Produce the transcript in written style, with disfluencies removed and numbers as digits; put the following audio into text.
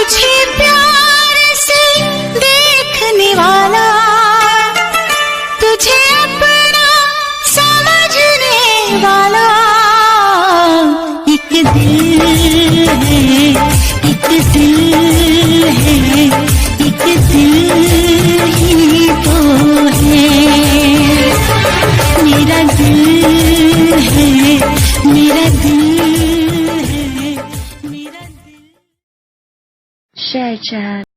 तुझे प्यार से देखने वाला, तुझे अपना समझने वाला एक दिल है, एक दिल है, एक दिल ही तो है। मेरा दिल है, मेरा दिल है, मेरा दिल। Share chat.